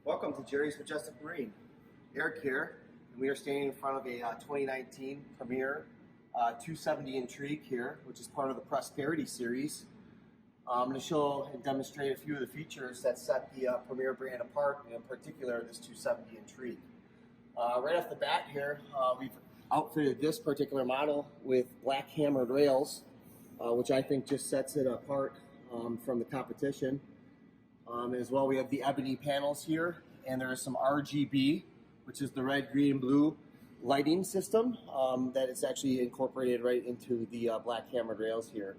Welcome to Jerry's Majestic Marine. Eric here, and we are standing in front of a 2019 Premier 270 Intrigue here, which is part of the Prosperity series. I'm going to show and demonstrate a few of the features that set the Premier brand apart, and in particular this 270 Intrigue. Right off the bat here, we've outfitted this particular model with black hammered rails, which I think just sets it apart from the competition. As well, we have the ebony panels here, and there is some RGB, which is the red, green, blue lighting system that is actually incorporated right into the black hammered rails here.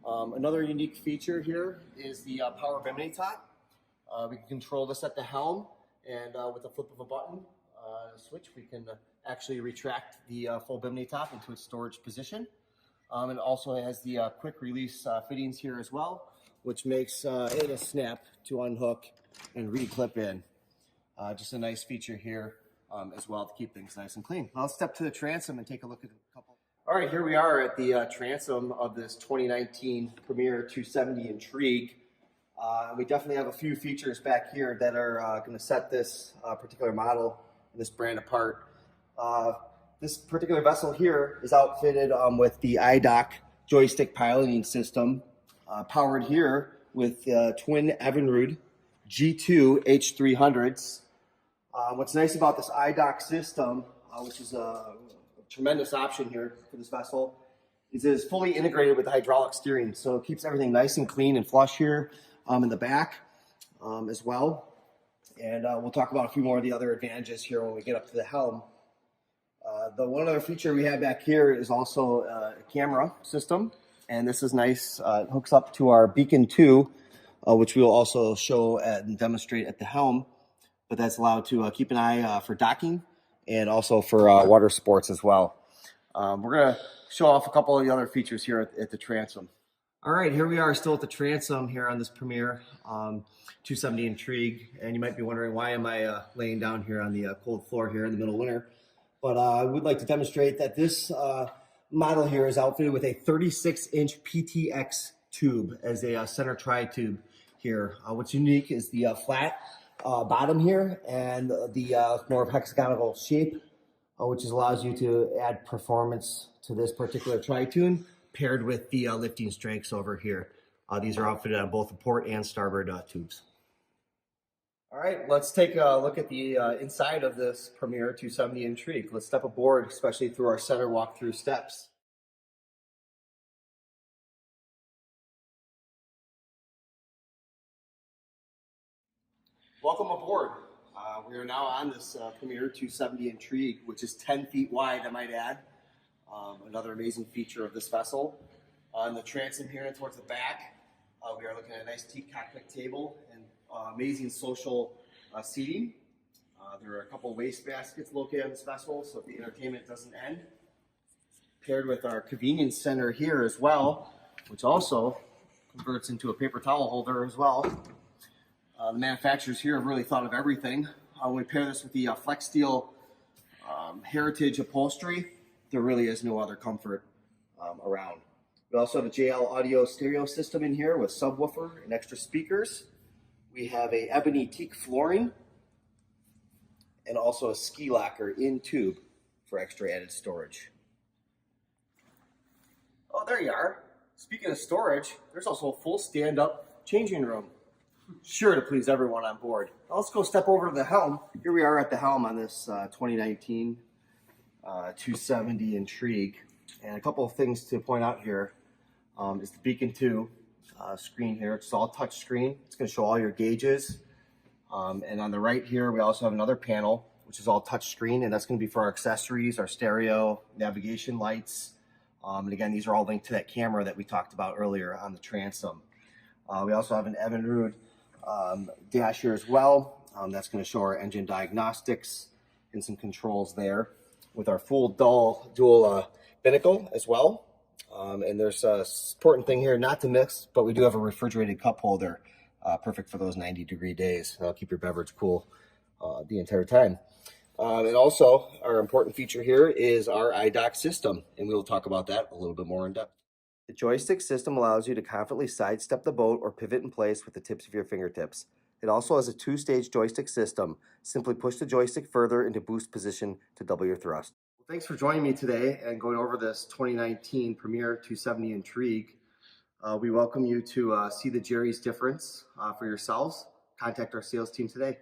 Another unique feature here is the power bimini top. We can control this at the helm, and with the flip of a button switch, we can actually retract the full bimini top into its storage position. It also has the quick release fittings here as well, which makes it a snap to unhook and re-clip in. Just a nice feature here as well to keep things nice and clean. Now let's step to the transom and take a look at a couple. All right, here we are at the transom of this 2019 Premier 270 Intrigue. We definitely have a few features back here that are going to set this particular model, this brand apart. This particular vessel here is outfitted with the iDock joystick piloting system, powered here with twin Evinrude G2 H300s. What's nice about this iDock system, which is a tremendous option here for this vessel, is it is fully integrated with the hydraulic steering, so it keeps everything nice and clean and flush here in the back as well. And we'll talk about a few more of the other advantages here when we get up to the helm. The one other feature we have back here is also a camera system, and this is nice. It hooks up to our Beacon 2, which we will also show and demonstrate at the helm, but that's allowed to keep an eye for docking and also for water sports as well. We're going to show off a couple of the other features here at the transom. All right, here we are still at the transom here on this Premier 270 Intrigue, and you might be wondering, why am I laying down here on the cold floor here in the middle of winter? But I would like to demonstrate that this model here is outfitted with a 36-inch PTX tube as a center tri-tube here. What's unique is the flat bottom here and the more hexagonal shape, which allows you to add performance to this particular tri-tune, paired with the lifting strengths over here. These are outfitted on both the port and starboard tubes. All right, let's take a look at the inside of this Premier 270 Intrigue. Let's step aboard, especially through our center walk-through steps. Welcome aboard. We are now on this Premier 270 Intrigue, which is 10 feet wide, I might add. Another amazing feature of this vessel. On the transom here and towards the back, we are looking at a nice teak cockpit table and amazing social seating. There are a couple of waste baskets located on this vessel, so the entertainment doesn't end. Paired with our convenience center here as well, which also converts into a paper towel holder as well. The manufacturers here have really thought of everything. When we pair this with the Flex Steel Heritage upholstery, there really is no other comfort around. We also have a JL audio stereo system in here with subwoofer and extra speakers. We have a ebony teak flooring and also a ski locker in tube for extra added storage. Oh, there you are. Speaking of storage, there's also a full stand-up changing room. Sure to please everyone on board. Now let's go step over to the helm. Here we are at the helm on this 2019 270 Intrigue. And a couple of things to point out here is the Beacon 2 screen here. It's all touch screen. It's going to show all your gauges. And on the right here, we also have another panel, which is all touch screen, and that's going to be for our accessories, our stereo, navigation lights. And again, these are all linked to that camera that we talked about earlier on the transom. We also have an Evinrude dash here as well. That's going to show our engine diagnostics and some controls there, with our full dual binnacle as well. And there's a important thing here not to miss, but we do have a refrigerated cup holder, perfect for those 90-degree days. That'll keep your beverage cool the entire time. And also, our important feature here is our iDock system, and we'll talk about that a little bit more in depth. The joystick system allows you to confidently sidestep the boat or pivot in place with the tips of your fingertips. It also has a 2-stage joystick system. Simply push the joystick further into boost position to double your thrust. Well, thanks for joining me today and going over this 2019 Premier 270 Intrigue. We welcome you to see the Jerry's difference for yourselves. Contact our sales team today.